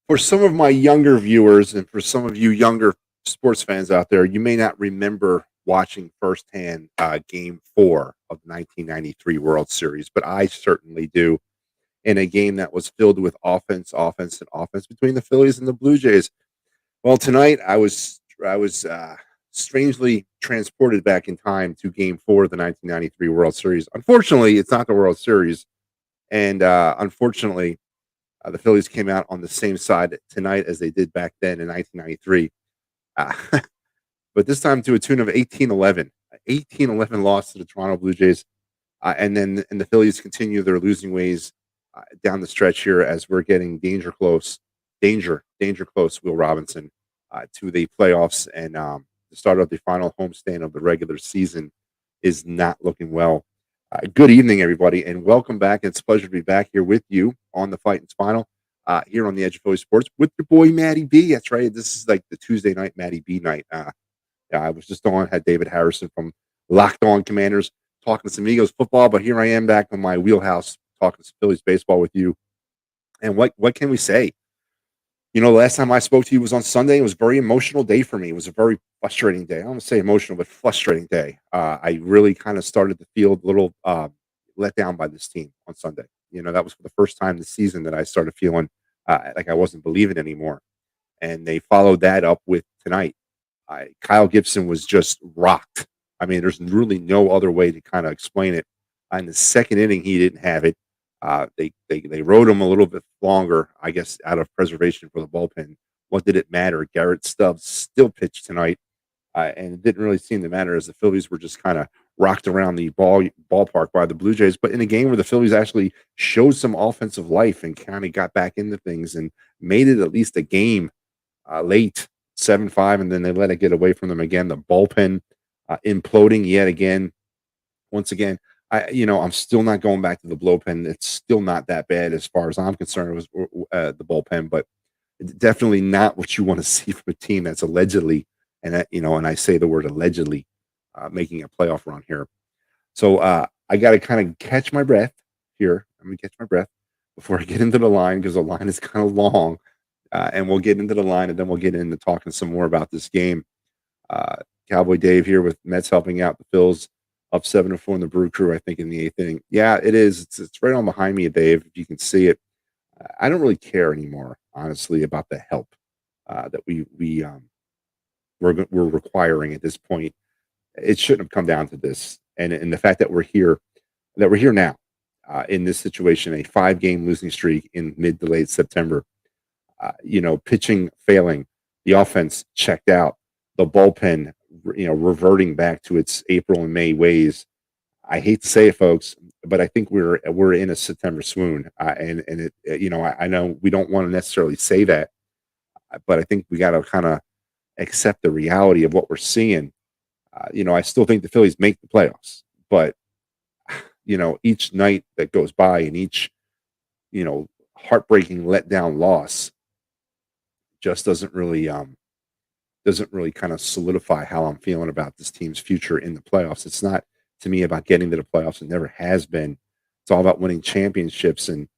For some of my younger viewers and for some of you younger sports fans out there, you may not remember watching firsthand Game 4 of the 1993 World Series, but I certainly do. In a game that was filled with offense, offense, and offense between the Phillies and the Blue Jays. Well, tonight I was strangely transported back in time to Game 4 of the 1993 World Series. Unfortunately, it's not the World Series, and unfortunately, the Phillies came out on the same side tonight as they did back then in 1993. Uh, but this time to a tune of 18-11. 18-11 loss to the Toronto Blue Jays. And the Phillies continue their losing ways down the stretch here as we're getting danger close, Will Robinson, to the playoffs. And the start of the final homestand of the regular season is not looking well. Good evening, everybody, and welcome back. It's a pleasure to be back here with you on the Phightins Final here on the Edge of Philly Sports with your boy, Matty B. That's right. This is like the Tuesday night Matty B night. Yeah, I was just on, had David Harrison from Locked On Commanders talking some Eagles football, but here I am back in my wheelhouse talking some Phillies baseball with you. And what can we say? You know, the last time I spoke to you was on Sunday. It was a very emotional day for me. It was a very frustrating day. I don't want to say emotional, but frustrating day. I really kind of started to feel a little let down by this team on Sunday. You know, that was for the first time this season that I started feeling like I wasn't believing anymore. And they followed that up with tonight. Kyle Gibson was just rocked. I mean, there's really no other way to kind of explain it. In the second inning, he didn't have it. They rode him a little bit longer, I guess, out of preservation for the bullpen. What did it matter? Garrett Stubbs still pitched tonight, and it didn't really seem to matter as the Phillies were just kind of rocked around the ballpark by the Blue Jays. But in a game where the Phillies actually showed some offensive life and kind of got back into things and made it at least a game late, 7-5, and then they let it get away from them again. The bullpen imploding yet again. Once again, I'm still not going back to the bullpen. It's still not that bad as far as I'm concerned. It was the bullpen, but definitely not what you want to see from a team that's allegedly, and I say the word allegedly, making a playoff run here. So I got to kind of catch my breath here. I'm gonna catch my breath before I get into the line because the line is kind of long, and we'll get into the line and then we'll get into talking some more about this game. Uh, Cowboy Dave here with Mets helping out the Phils up 7-4 in the Brew Crew, I think, in the eighth inning. Yeah, it is. It's right on behind me, Dave. If you can see it, I don't really care anymore, honestly, about the help that we're requiring at this point. It shouldn't have come down to this, and the fact that we're here now in this situation, a 5-game losing streak in mid to late September. Pitching failing, the offense checked out, the bullpen, reverting back to its April and May ways. I hate to say it, folks, but I think we're in a September swoon, and it, I know we don't want to necessarily say that, but I think we got to kind of accept the reality of what we're seeing. I still think the Phillies make the playoffs, but each night that goes by and each heartbreaking letdown loss just doesn't really kind of solidify how I'm feeling about this team's future in the playoffs. It's not to me about getting to the playoffs. It never has been. It's all about winning championships, and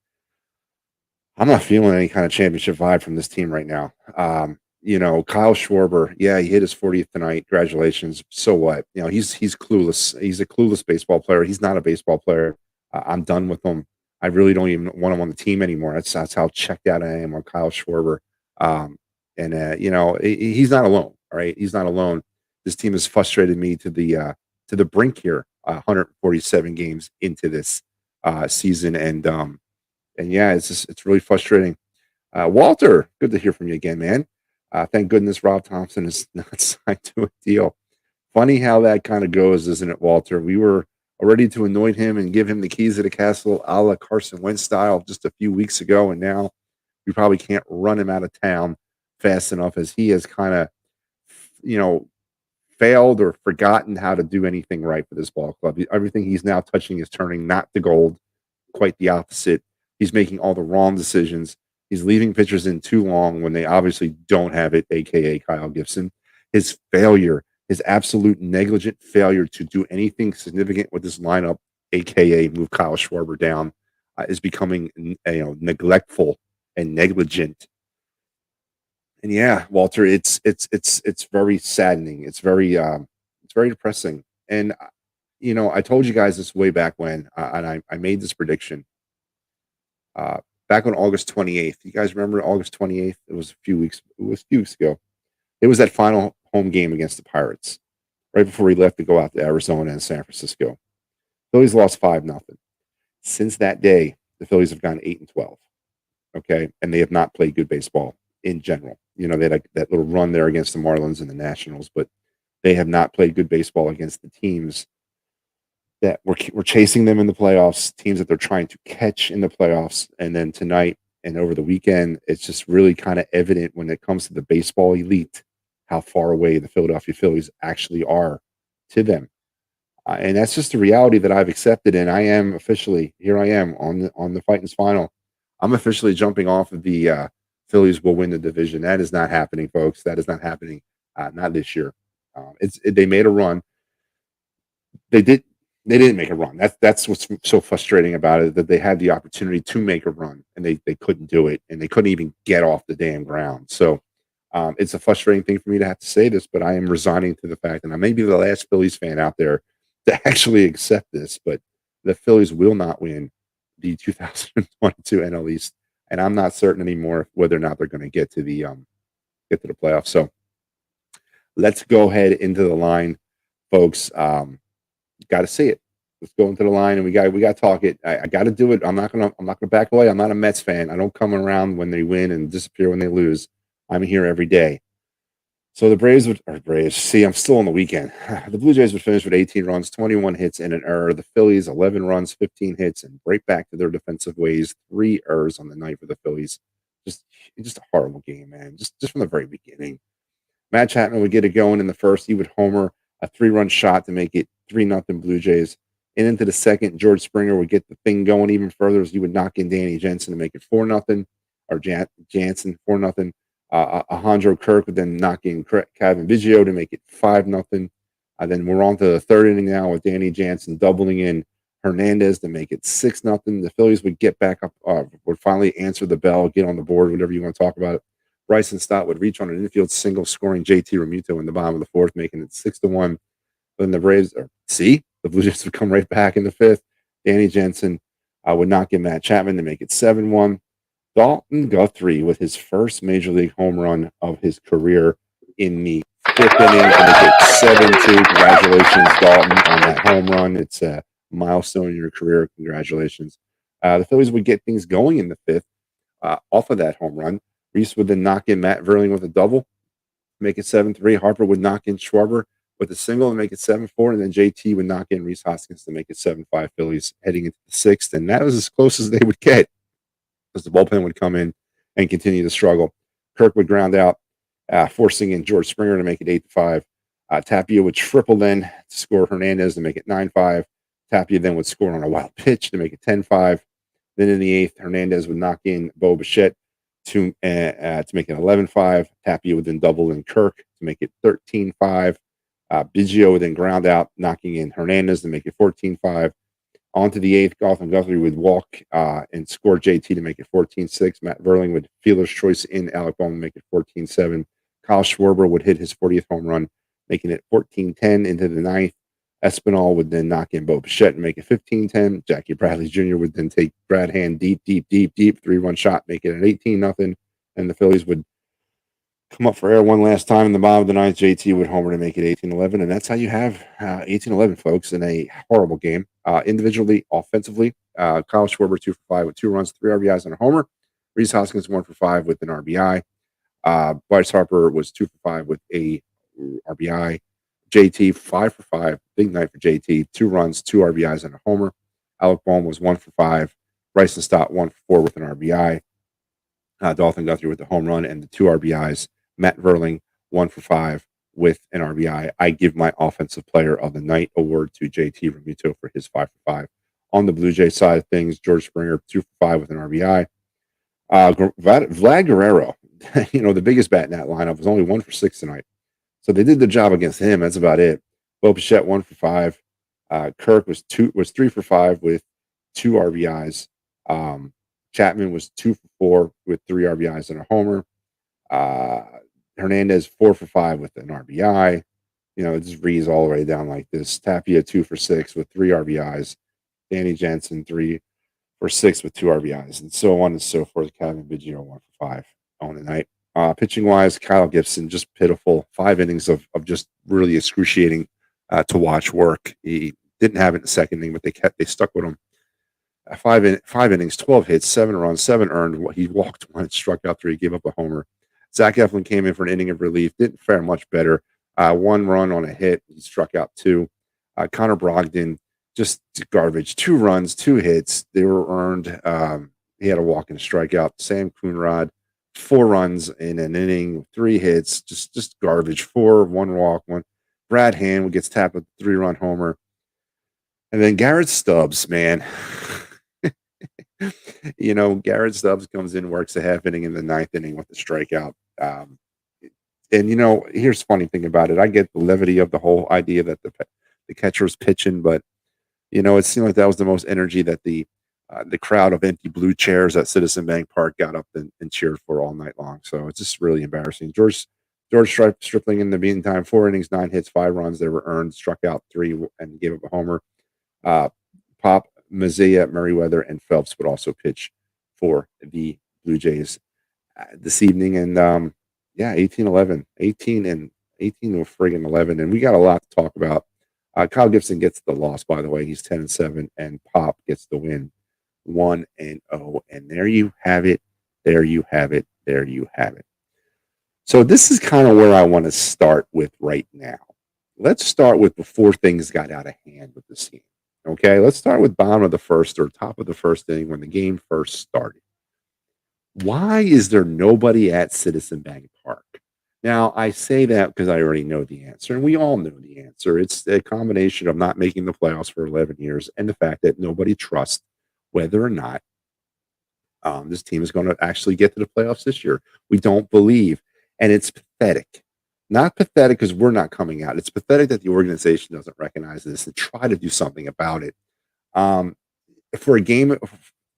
I'm not feeling any kind of championship vibe from this team right now. Kyle Schwarber, yeah, he hit his 40th tonight. Congratulations. So what? He's clueless. He's a clueless baseball player. He's not a baseball player. I'm done with him. I really don't even want him on the team anymore. That's how checked out I am on Kyle Schwarber. And he's not alone. All right, he's not alone. This team has frustrated me to the brink here. 147 games into this season, and yeah, it's really frustrating. Walter, good to hear from you again, man. Thank goodness Rob Thompson is not signed to a deal. Funny how that kind of goes, isn't it, Walter? We were ready to anoint him and give him the keys of the castle a la Carson Wentz style just a few weeks ago, and now we probably can't run him out of town fast enough as he has kind of, you know, failed or forgotten how to do anything right for this ball club. Everything he's now touching is turning not to gold, quite the opposite. He's making all the wrong decisions. He's leaving pitchers in too long when they obviously don't have it, aka Kyle Gibson. His failure, his absolute negligent failure to do anything significant with this lineup, aka move Kyle Schwarber down, is becoming neglectful and negligent. And yeah, Walter, it's very saddening. It's very depressing. And I told you guys this way back when, and I made this prediction uh, back on August 28th. You guys remember August 28th? It was a few weeks. It was a few weeks ago. It was that final home game against the Pirates, right before he left to go out to Arizona and San Francisco. Phillies lost 5-0. Since that day, the Phillies have gone 8-12. Okay, and they have not played good baseball in general. They had that little run there against the Marlins and the Nationals, but they have not played good baseball against the teams that were chasing them in the playoffs, teams that they're trying to catch in the playoffs. And then tonight and over the weekend, it's just really kind of evident when it comes to the baseball elite how far away the Philadelphia Phillies actually are to them. And that's just the reality that I've accepted. And I am officially here. I am on the Phightins final. I'm officially jumping off of the Phillies will win the division. That is not happening, folks. That is not happening. Not this year. They made a run. They did. They didn't make a run. That's what's so frustrating about it, that they had the opportunity to make a run and they couldn't do it, and they couldn't even get off the damn ground. So it's a frustrating thing for me to have to say this, but I am resigning to the fact, and I may be the last Phillies fan out there to actually accept this, but the Phillies will not win the 2022 NL East, and I'm not certain anymore whether or not they're going to get to the playoffs. So let's go ahead into the line, folks. Got to see it. Let's go into the line, and we got to talk it. I got to do it. I'm not gonna back away. I'm not a Mets fan. I don't come around when they win and disappear when they lose. I'm here every day. So the Braves. See, I'm still on the weekend. The Blue Jays would finish with 18 runs, 21 hits, and an error. The Phillies 11 runs, 15 hits, and right back to their defensive ways. 3 errors on the night for the Phillies. Just a horrible game, man. Just from the very beginning. Matt Chapman would get it going in the first. He would homer a 3-run shot to make it 3-0 Blue Jays. And into the second, George Springer would get the thing going even further as he would knock in Danny Jensen to make it 4-0, or Jansen 4-0. Alejandro Kirk would then knock in Kevin Biggio to make it 5-0. Then we're on to the third inning now with Danny Jansen doubling in Hernandez to make it 6-0. The Phillies would get back up, would finally answer the bell, get on the board, whatever you want to talk about it. Bryson Stott would reach on an infield single, scoring JT Realmuto in the bottom of the fourth, making it 6-1. Then the the Blue Jays would come right back in the fifth. Danny Jensen would knock in Matt Chapman to make it 7-1. Dalton Guthrie with his first major league home run of his career in the fifth inning to make it 7-2. Congratulations, Dalton, on that home run. It's a milestone in your career. Congratulations. The Phillies would get things going in the fifth off of that home run. Reese would then knock in Matt Verling with a double, make it 7-3. Harper would knock in Schwarber with a single and make it 7-4. And then JT would knock in Reese Hoskins to make it 7-5. Phillies heading into the sixth. And that was as close as they would get, because the bullpen would come in and continue to struggle. Kirk would ground out, forcing in George Springer to make it 8-5. Tapia would triple then to score Hernandez to make it 9-5. Tapia then would score on a wild pitch to make it 10-5. Then in the eighth, Hernandez would knock in Bo Bichette to make it 11-5. Tapia would then double in Kirk to make it 13-5. Biggio would then ground out, knocking in Hernandez to make it 14-5. On to the eighth, Dalton Guthrie would walk and score JT to make it 14-6. Matt Verling would fielder's choice in Alec Bohm to make it 14-7. Kyle Schwarber would hit his 40th home run, making it 14-10 into the ninth. Espinal would then knock in Bo Bichette and make it 15-10. Jackie Bradley Jr. would then take Brad Hand deep, 3-run shot, make it an 18-0. And the Phillies would come up for air one last time in the bottom of the ninth. JT would homer to make it 18-11. And that's how you have 18-11, folks, in a horrible game. Individually, offensively, Kyle Schwarber 2 for 5 with 2 runs, 3 RBIs, and a homer. Reese Hoskins 1 for 5 with an RBI. Bryce Harper was 2 for 5 with a RBI. JT 5 for 5, big night for JT, 2 runs, 2 RBIs, and a homer. Alec Bohm was 1 for 5. Bryson Stott 1 for 4 with an RBI. Dalton Guthrie with the home run and the 2 RBIs. Matt Verling 1 for 5 with an RBI. I give my Offensive Player of the Night award to JT Realmuto for his 5 for 5. On the Blue Jay side of things, George Springer 2 for 5 with an RBI. Vlad Guerrero, the biggest bat in that lineup, was only 1 for 6 tonight. So they did the job against him. That's about it. Bo Bichette 1 for 5. Kirk was 3 for 5 with 2 RBIs. Chapman was 2 for 4 with 3 RBIs and a homer. Uh, Hernandez 4 for 5 with an RBI. It just reads all the way down like this. Tapia 2 for 6 with 3 RBIs. Danny Jansen 3 for 6 with 2 RBIs, and so on and so forth. Kevin Biggio 1 for 5 on the night. Pitching wise, Kyle Gibson just pitiful. 5 innings of just really excruciating to watch work. He didn't have it in the second inning, but they stuck with him. 5 innings, 12 hits, 7 runs, 7 earned. He walked one, struck out 3, gave up a homer. Zach Eflin came in for an inning of relief, didn't fare much better. 1 run on a hit, he struck out 2. Connor Brogdon, just garbage. 2 runs, 2 hits. They were earned. He had a walk and a strikeout. Sam Coonrod, 4 runs in an inning, 3 hits, just garbage. 1 walk, 1. Brad Hand gets tapped with a 3-run homer. And then Garrett Stubbs, man. Garrett Stubbs comes in, works a half inning in the 9th inning with a strikeout. And here's the funny thing about it. I get the levity of the whole idea that the catcher's pitching, but it seemed like that was the most energy that the crowd of empty blue chairs at Citizen Bank Park got up and cheered for all night long. So it's just really embarrassing. George Stripling in the meantime, 4 innings, 9 hits, 5 runs. They were earned, struck out 3, and gave up a homer. Pop, Mazea, Merriweather, and Phelps would also pitch for the Blue Jays this evening. And 18-11, 18 and 18 to friggin' 11. And we got a lot to talk about. Kyle Gibson gets the loss, by the way. He's 10-7, and Pop gets the win, 1-0. And there you have it. There you have it. There you have it. So this is kind of where I want to start with right now. Let's start with before things got out of hand with this game. Okay, let's start with bottom of the first or top of the first inning when the game first started. Why is there nobody at Citizen Bank Park? Now, I say that because I already know the answer, and we all know the answer. It's a combination of not making the playoffs for 11 years and the fact that nobody trusts whether or not this team is going to actually get to the playoffs this year. We don't believe, and it's pathetic. Not pathetic because we're not coming out. It's pathetic that the organization doesn't recognize this and try to do something about it. For a game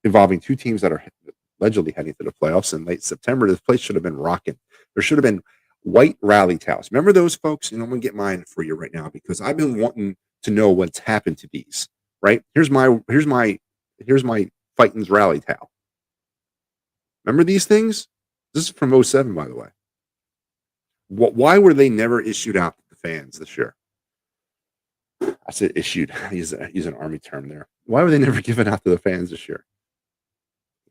involving 2 teams that are allegedly heading to the playoffs in late September, this place should have been rocking. There should have been white rally towels. Remember those folks? I'm going to get mine for you right now because I've been wanting to know what's happened to these. Right? Here's my Phightins rally towel. Remember these things? This is from 07, by the way. Why were they never issued out to the fans this year? I said issued. Use an Army term there. Why were they never given out to the fans this year?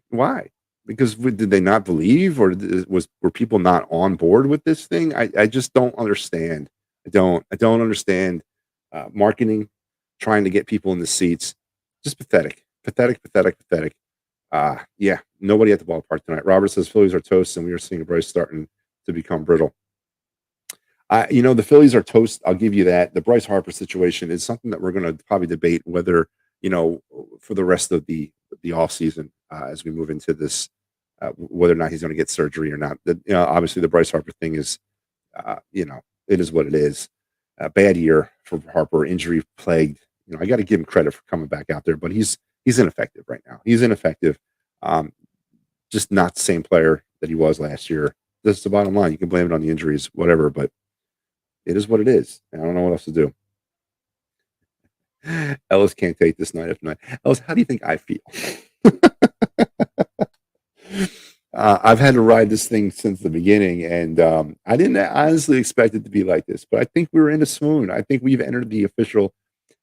Why? Because did they not believe, or were people not on board with this thing? I just don't understand. I don't understand marketing, trying to get people in the seats. Just pathetic. Nobody at the ballpark tonight. Robert says Phillies are toast, and we are seeing Bryce starting to become brittle. The Phillies are toast. I'll give you that. The Bryce Harper situation is something that we're going to probably debate whether, for the rest of the offseason as we move into this, whether or not he's going to get surgery or not. Obviously the Bryce Harper thing is, it is what it is. A bad year for Harper, injury plagued. I got to give him credit for coming back out there, but he's ineffective right now. He's ineffective. Just not the same player that he was last year. That's the bottom line. You can blame it on the injuries, whatever, but it is what it is. I don't know what else to do. Ellis can't take this night after night. Ellis, how do you think I feel? I've had to ride this thing since the beginning, and I didn't honestly expect it to be like this, but I think we were in a swoon. I think we've entered the official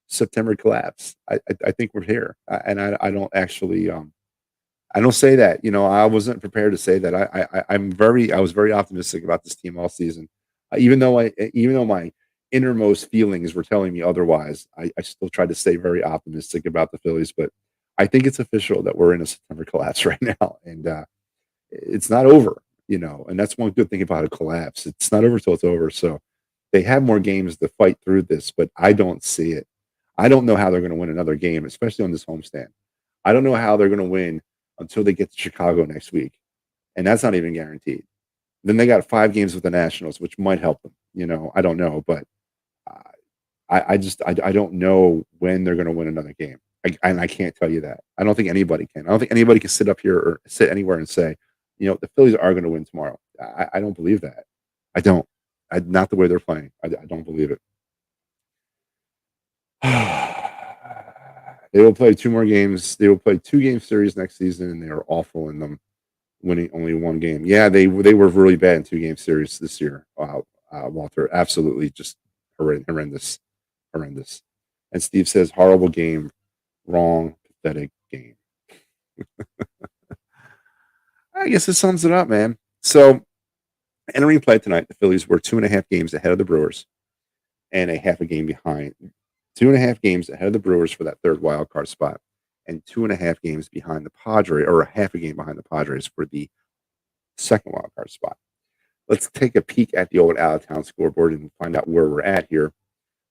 September collapse. I think we're here, and I don't actually. I don't say that. I wasn't prepared to say that. I was very optimistic about this team all season. Even though my innermost feelings were telling me otherwise, I still tried to stay very optimistic about the Phillies. But I think it's official that we're in a September collapse right now, and it's not over. And that's one good thing about a collapse. It's not over till it's over. So they have more games to fight through this, but I don't see it. I don't know how they're going to win another game, especially on this homestand. I don't know how they're going to win until they get to Chicago next week, and that's not even guaranteed. Then they got 5 games with the Nationals, which might help them. I don't know, but I don't know when they're going to win another game, and I can't tell you that. I don't think anybody can. I don't think anybody can sit up here or sit anywhere and say, the Phillies are going to win tomorrow. I don't believe that. I don't. Not the way they're playing. I don't believe it. They will play 2 more games. They will play 2-game series next season, and they are awful in them, winning only 1 game. Yeah, they were really bad in 2-game series this year. Walter, absolutely just horrendous, horrendous. And Steve says, horrible game, wrong, pathetic game. I guess it sums it up, man. So entering play tonight, the Phillies were 2.5 games ahead of the Brewers and a half a game behind. 2.5 games ahead of the Brewers for that third wild card spot, and 2.5 games behind the Padres, or a half a game behind the Padres for the second wild card spot. Let's take a peek at the old out of town scoreboard and find out where we're at here.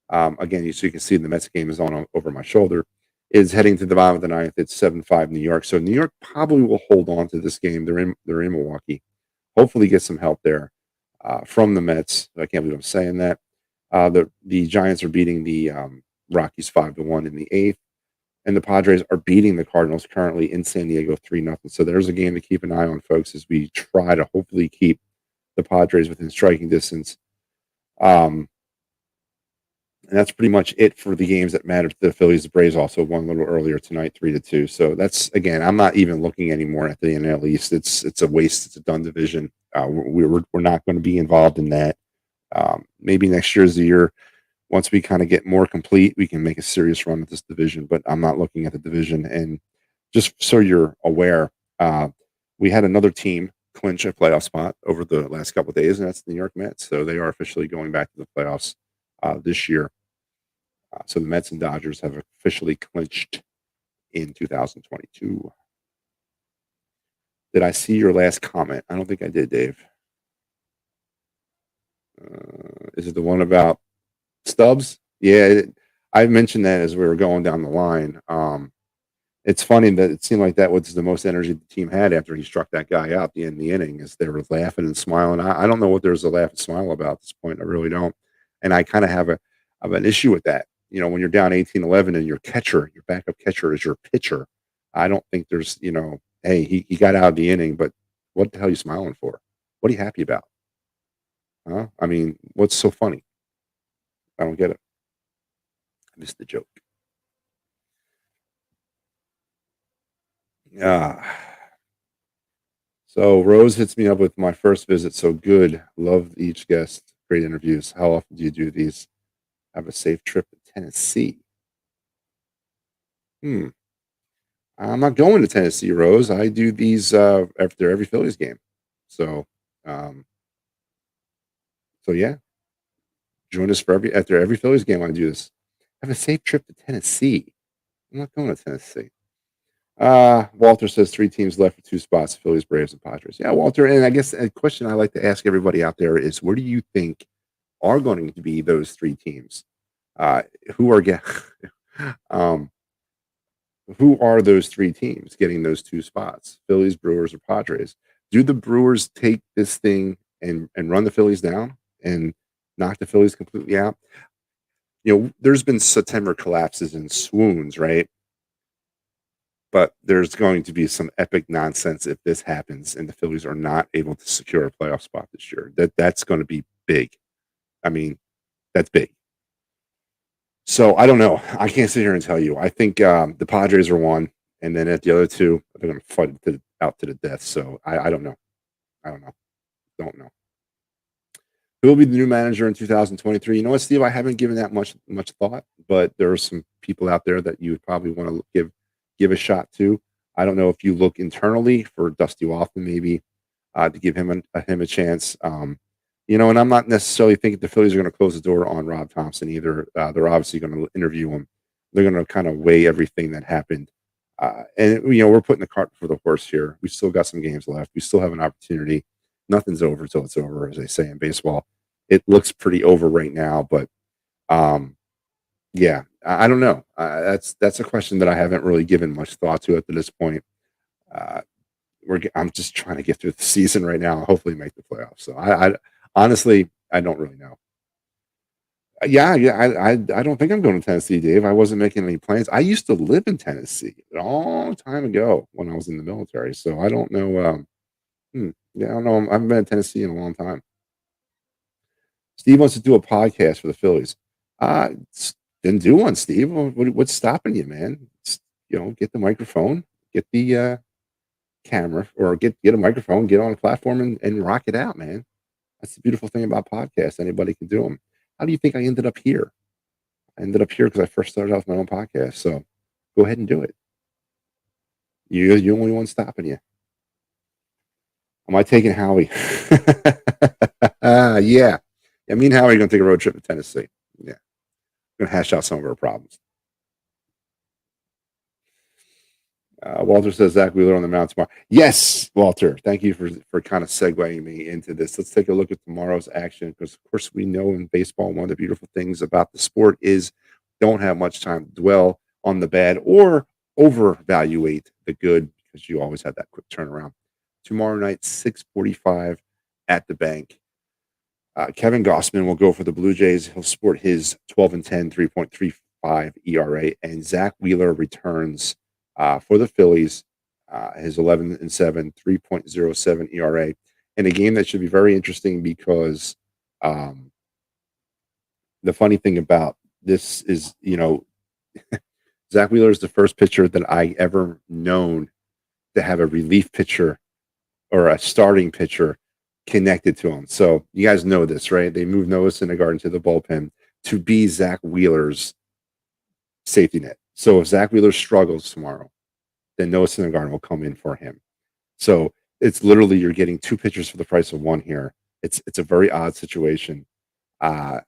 Again, so you can see the Mets game is on over my shoulder. Is heading to the bottom of the ninth. It's 7-5 New York. So New York probably will hold on to this game. They're in Milwaukee. Hopefully get some help there from the Mets. I can't believe I'm saying that. The Giants are beating the Rockies 5-1 in the eighth, and the Padres are beating the Cardinals currently in San Diego 3-0. So there's a game to keep an eye on, folks, as we try to hopefully keep the Padres within striking distance. And that's pretty much it for the games that matter to the Phillies. The Braves also won a little earlier tonight, 3-2. So that's, again, I'm not even looking anymore at the NL East. It's a waste. It's a done division. We're not going to be involved in that. Maybe next year's the year. Once we kind of get more complete, we can make a serious run at this division. But I'm not looking at the division. And just so you're aware, we had another team clinch a playoff spot over the last couple of days, and that's the New York Mets. So they are officially going back to the playoffs this year. So the Mets and Dodgers have officially clinched in 2022. Did I see your last comment? I don't think I did, Dave. Is it the one about Stubbs? Yeah, I mentioned that as we were going down the line. It's funny that it seemed like that was the most energy the team had after he struck that guy out at the end of the inning, as they were laughing and smiling. I don't know what there's a laugh and smile about at this point. I really don't. And I kind of have an issue with that. You know, when you're down 18-11 and your backup catcher is your pitcher, I don't think there's, hey, he got out of the inning, but what the hell are you smiling for? What are you happy about? Huh? I mean, what's so funny? I don't get it. I missed the joke. So Rose hits me up with my first visit. So good. Love each guest. Great interviews. How often do you do these? Have a safe trip to Tennessee. I'm not going to Tennessee, Rose. I do these after every Phillies game. So, yeah, join us after every Phillies game. I do this. Have a safe trip to Tennessee. I'm not going to Tennessee. Walter says 3 teams left for 2 spots: Phillies, Braves, and Padres. Yeah, Walter. And I guess a question I like to ask everybody out there is, where do you think are going to be those 3 teams? Who are those 3 teams getting those 2 spots? Phillies, Brewers, or Padres? Do the Brewers take this thing and run the Phillies down and knock the Phillies completely out? There's been September collapses and swoons, right? But there's going to be some epic nonsense if this happens and the Phillies are not able to secure a playoff spot this year. That's going to be big. I mean, that's big. So I don't know. I can't sit here and tell you. I think the Padres are 1, and then at the other 2, they're going to fight out to the death. So I don't know. Don't know. Who will be the new manager in 2023? You know what, Steve? I haven't given that much thought, but there are some people out there that you would probably want to give a shot to. I don't know if you look internally for Dusty Hoffman, maybe to give him a chance. And I'm not necessarily thinking the Phillies are going to close the door on Rob Thompson either. They're obviously going to interview him. They're going to kind of weigh everything that happened. And we're putting the cart before the horse here. We still got some games left. We still have an opportunity. Nothing's over till it's over, as they say in baseball. It looks pretty over right now, but yeah, I don't know. That's a question that I haven't really given much thought to at this point. I'm just trying to get through the season right now and hopefully make the playoffs. So I honestly, I don't really know. Yeah. I don't think I'm going to Tennessee, Dave. I wasn't making any plans. I used to live in Tennessee a long time ago when I was in the military. So I don't know. Yeah, I don't know. I haven't been in Tennessee in a long time. Steve wants to do a podcast for the Phillies. Then do one, Steve. What's stopping you, man? Get the microphone, get the camera, or get a microphone, get on a platform, and rock it out, man. That's the beautiful thing about podcasts. Anybody can do them. How do you think I ended up here? I ended up here because I first started out with my own podcast. So go ahead and do it. You're the only one stopping you. Am I taking Howie? Yeah. Yeah, me and Howie are going to take a road trip to Tennessee. Yeah. We're going to hash out some of our problems. Walter says Zach Wheeler on the mound tomorrow. Yes, Walter. Thank you for kind of segueing me into this. Let's take a look at tomorrow's action because, of course, we know in baseball one of the beautiful things about the sport is don't have much time to dwell on the bad or overvaluate the good because you always have that quick turnaround. Tomorrow night, 6:45 at the bank. Kevin Gossman will go for the Blue Jays. He'll sport his 12-10, 3.35 ERA, and Zach Wheeler returns for the Phillies, his 11-7, 3.07 ERA, in a game that should be very interesting because the funny thing about this is, Zach Wheeler is the first pitcher that I ever known to have a relief pitcher or a starting pitcher connected to him. So you guys know this, right? They moved Noah Syndergaard into the bullpen to be Zach Wheeler's safety net. So if Zach Wheeler struggles tomorrow, then Noah Syndergaard will come in for him. So it's literally you're getting two pitchers for the price of one here. It's a very odd situation. It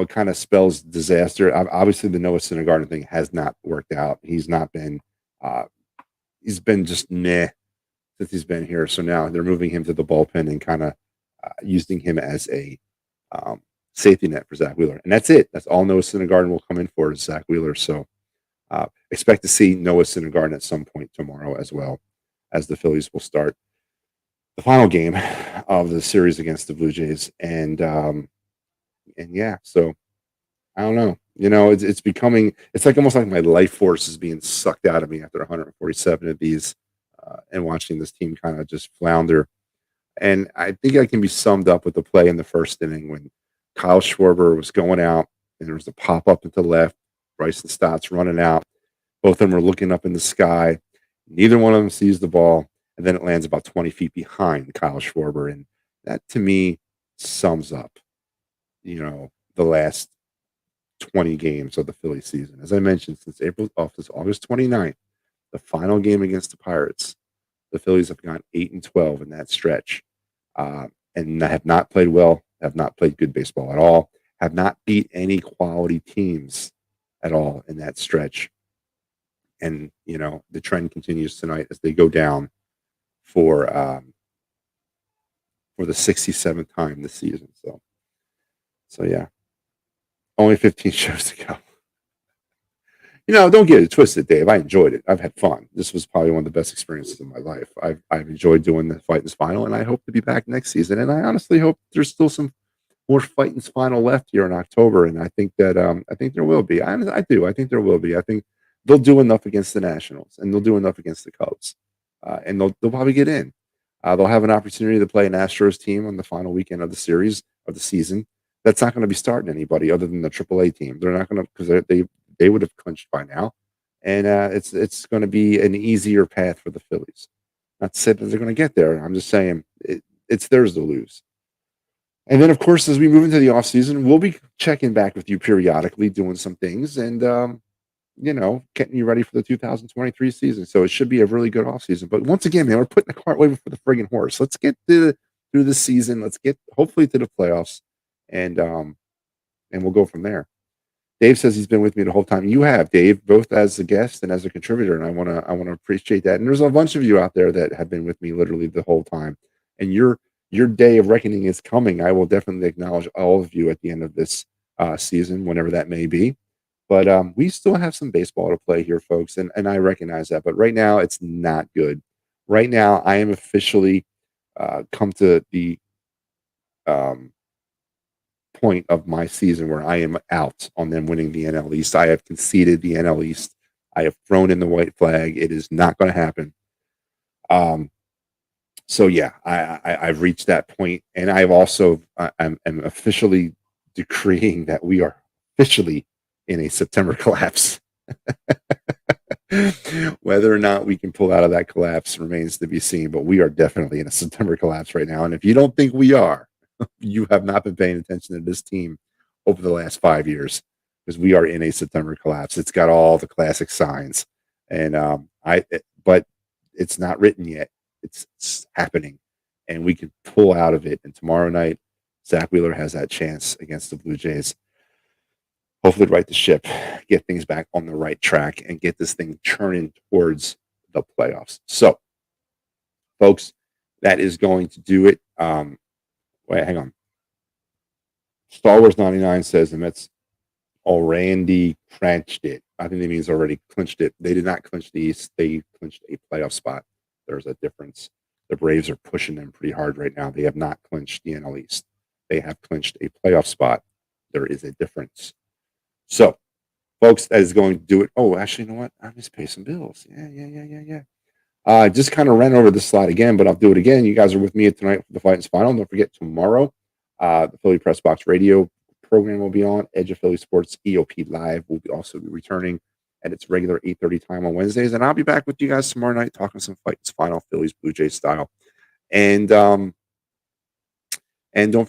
kind of spells disaster. Obviously, the Noah Syndergaard thing has not worked out. He's not been. He's been just meh since he's been here. So now they're moving him to the bullpen and kind of using him as a safety net for Zach Wheeler. And that's it. That's all Noah Syndergaard will come in for is Zach Wheeler. So expect to see Noah Syndergaard at some point tomorrow as well as the Phillies will start the final game of the series against the Blue Jays. And yeah, so I don't know. It's becoming, it's like almost like my life force is being sucked out of me after 147 of these and watching this team kind of just flounder. And I think that can be summed up with the play in the first inning when Kyle Schwarber was going out and there was a pop up to the left. Bryson Stott's running out. Both of them are looking up in the sky. Neither one of them sees the ball. And then it lands about 20 feet behind Kyle Schwarber. And that to me sums up, the last 20 games of the Philly season. As I mentioned, since August 29th, the final game against the Pirates, the Phillies have gone 8-12 in that stretch, and have not played well, have not played good baseball at all, have not beat any quality teams at all in that stretch. And the trend continues tonight as they go down for the 67th time this season. So yeah, only 15 shows to go. Don't get it twisted, Dave. I enjoyed it. I've had fun. This was probably one of the best experiences of my life. I've enjoyed doing the Phightins final, and I hope to be back next season. And I honestly hope there's still some more Phightins final left here in October. And I think that I think there will be. I do. I think there will be. I think they'll do enough against the Nationals, and they'll do enough against the Cubs, and they'll probably get in. They'll have an opportunity to play an Astros team on the final weekend of the series of the season. That's not going to be starting anybody other than the AAA team. They're not going to because they would have clinched by now, and it's going to be an easier path for the Phillies. Not to say that they're going to get there. I'm just saying it's theirs to lose. And then, of course, as we move into the offseason, we'll be checking back with you periodically, doing some things, and getting you ready for the 2023 season. So it should be a really good offseason. But once again, man, we're putting the cart way before the friggin' horse. Let's get through the season. Let's get hopefully to the playoffs, and we'll go from there. Dave says he's been with me the whole time. You have, Dave, both as a guest and as a contributor, and I want to appreciate that. And there's a bunch of you out there that have been with me literally the whole time. And your day of reckoning is coming. I will definitely acknowledge all of you at the end of this season, whenever that may be. But we still have some baseball to play here, folks, and I recognize that. But right now, it's not good. Right now, I am officially come to the point of my season where I am out on them winning the NL East. I have conceded the NL East. I have thrown in the white flag. It is not going to happen. So yeah, I've reached that point, and I've also I'm officially decreeing that we are officially in a September collapse. Whether or not we can pull out of that collapse remains to be seen, but we are definitely in a September collapse right now. And if you don't think we are, you have not been paying attention to this team over the last 5 years, because we are in a September collapse. It's got all the classic signs, and but it's not written yet. It's happening, and we can pull out of it. And tomorrow night, Zach Wheeler has that chance against the Blue Jays. Hopefully, right the ship, get things back on the right track, and get this thing churning towards the playoffs. So, folks, that is going to do it. Wait, hang on. Star Wars 99 says the Mets already clinched it. I think that means already clinched it. They did not clinch the East. They clinched a playoff spot. There's a difference. The Braves are pushing them pretty hard right now. They have not clinched the NL East. They have clinched a playoff spot. There is a difference. So, folks, that is going to do it. Oh, actually, you know what? I just pay some bills. Yeah. Just kind of ran over this slide again, but I'll do it again. You guys are with me tonight for the Phightins Final. Don't forget, tomorrow, the Philly Press Box Radio program will be on. Edge of Philly Sports EOP Live will also be returning at its regular 8:30 time on Wednesdays. And I'll be back with you guys tomorrow night talking some Phightins Final, Phillies Blue Jays style. And don't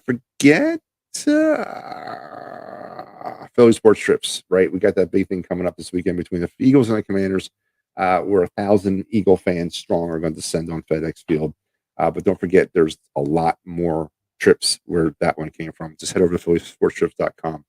forget Philly Sports Trips, right? We got that big thing coming up this weekend between the Eagles and the Commanders. We're 1,000 Eagle fans strong are going to descend on FedEx Field. But don't forget, there's a lot more trips where that one came from. Just head over to phillysportstrips.com.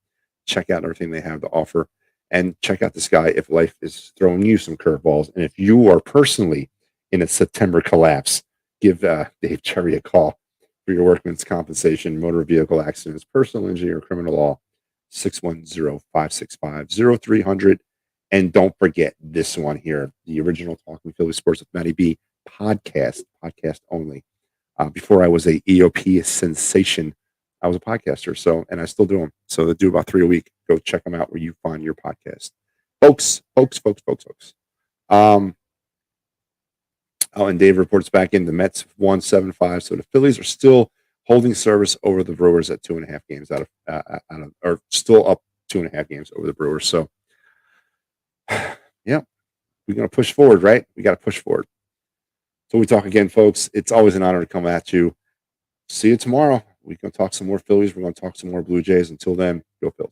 Check out everything they have to offer. And check out this guy if life is throwing you some curveballs. And if you are personally in a September collapse, give Dave Cherry a call for your workman's compensation, motor vehicle accidents, personal injury, or criminal law. 610-565-0300. And don't forget this one here, the original Talking Philly Sports with Matty B podcast only. Before I was a EOP sensation, I was a podcaster. So, and I still do them. So they do about 3 a week. Go check them out where you find your podcast. Folks. And Dave reports back in the Mets won 7-5. So the Phillies are still holding service over the Brewers at 2.5 games or still up 2.5 games over the Brewers. So, yeah, we're going to push forward, right? We got to push forward. So we talk again, folks. It's always an honor to come at you. See you tomorrow. We're going to talk some more Phillies. We're going to talk some more Blue Jays. Until then, go Phils.